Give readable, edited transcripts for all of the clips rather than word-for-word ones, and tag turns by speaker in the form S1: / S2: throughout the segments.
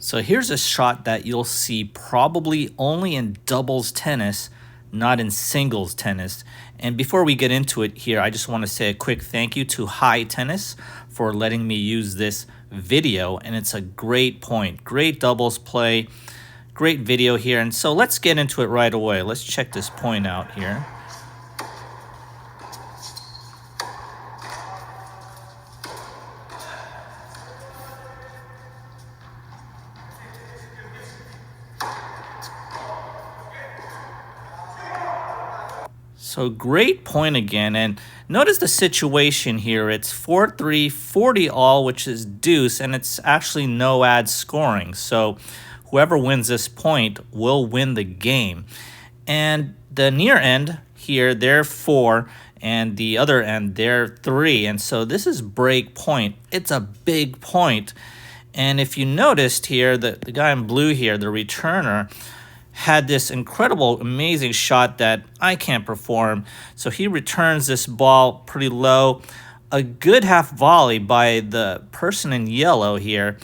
S1: So here's a shot that you'll see probably only in doubles tennis, not in singles tennis. And before we get into it here, I just want to say a quick thank you to High Tennis for letting me use this video. And it's a great point, great doubles play, great video here. And so let's get into it right away. Let's check this point out here. So great point again, and notice the situation here. It's 4-3, 40 all, which is deuce, and it's actually no ad scoring. So whoever wins this point will win the game. And the near end here, they're 4, and the other end, they're 3. And so this is break point. It's a big point. And if you noticed here, the guy in blue here, the returner, had this incredible, amazing shot that I can't perform. So he returns this ball pretty low. A good half volley by the person in yellow here.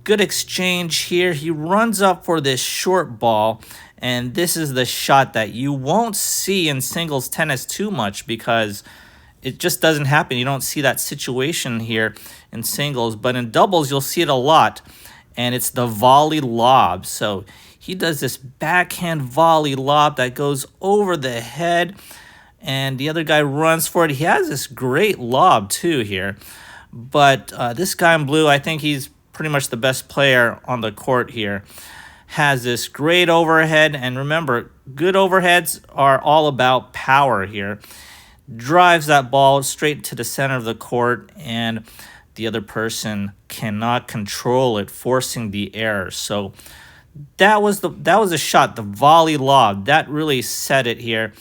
S1: Good exchange here. He runs up for this short ball. And this is the shot that you won't see in singles tennis too much because it just doesn't happen. You don't see that situation here in singles. But in doubles, you'll see it a lot. And it's the volley lob. So he does this backhand volley lob that goes over the head, and the other guy runs for it. He has this great lob too here, but this guy in blue, I think he's pretty much the best player on the court here, has this great overhead. And remember, good overheads are all about power here. Drives that ball straight to the center of the court, and the other person cannot control it, forcing the error. So that was a shot, the volley lob. That really set it here.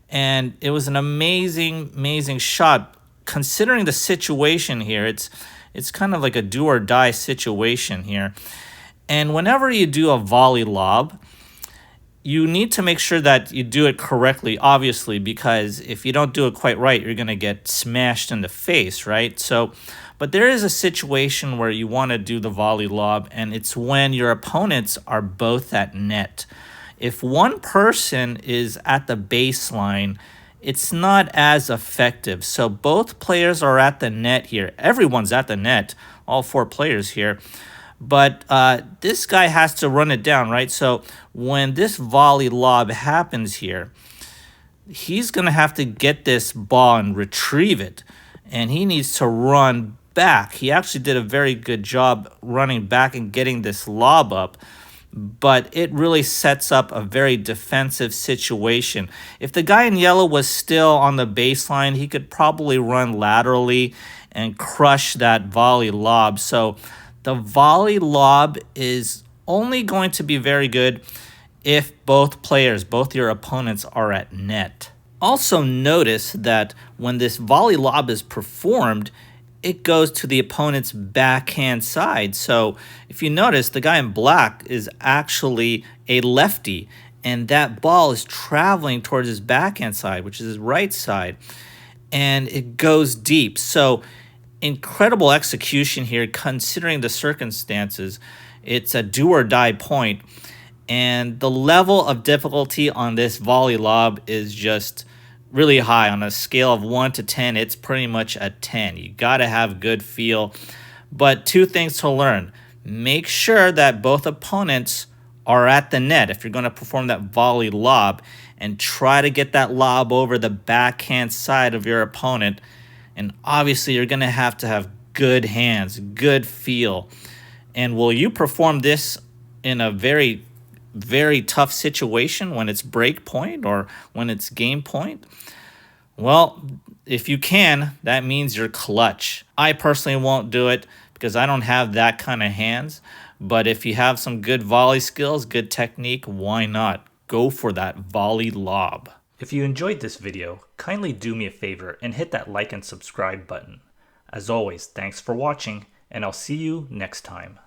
S1: And it was an amazing shot considering the situation here. It's kind of like a do or die situation here. And whenever you do a volley lob, you need to make sure that you do it correctly, obviously, because if you don't do it quite right, you're going to get smashed in the face, right? So, but there is a situation where you want to do the volley lob, and it's when your opponents are both at net. If one person is at the baseline, it's not as effective. So both players are at the net here. Everyone's at the net, all 4 players here. But this guy has to run it down, right? So when this volley lob happens here, he's going to have to get this ball and retrieve it. And he needs to run back. He actually did a very good job running back and getting this lob up. But it really sets up a very defensive situation. If the guy in yellow was still on the baseline, he could probably run laterally and crush that volley lob. So the volley lob is only going to be very good if both players, both your opponents, are at net. Also notice that when this volley lob is performed, it goes to the opponent's backhand side. So if you notice, the guy in black is actually a lefty, and that ball is traveling towards his backhand side, which is his right side, and it goes deep. So incredible execution here considering the circumstances. It's a do or die point, and the level of difficulty on this volley lob is just really high. On a scale of 1 to 10, it's pretty much a 10. You got to have good feel. But 2 things to learn. Make sure that both opponents are at the net if you're going to perform that volley lob, and try to get that lob over the backhand side of your opponent. And obviously, you're going to have good hands, good feel. And will you perform this in a very tough situation when it's break point or when it's game point? Well, if you can, that means you're clutch. I personally won't do it because I don't have that kind of hands. But if you have some good volley skills, good technique, why not? Go for that volley lob. If you enjoyed this video, kindly do me a favor and hit that like and subscribe button. As always, thanks for watching, and I'll see you next time.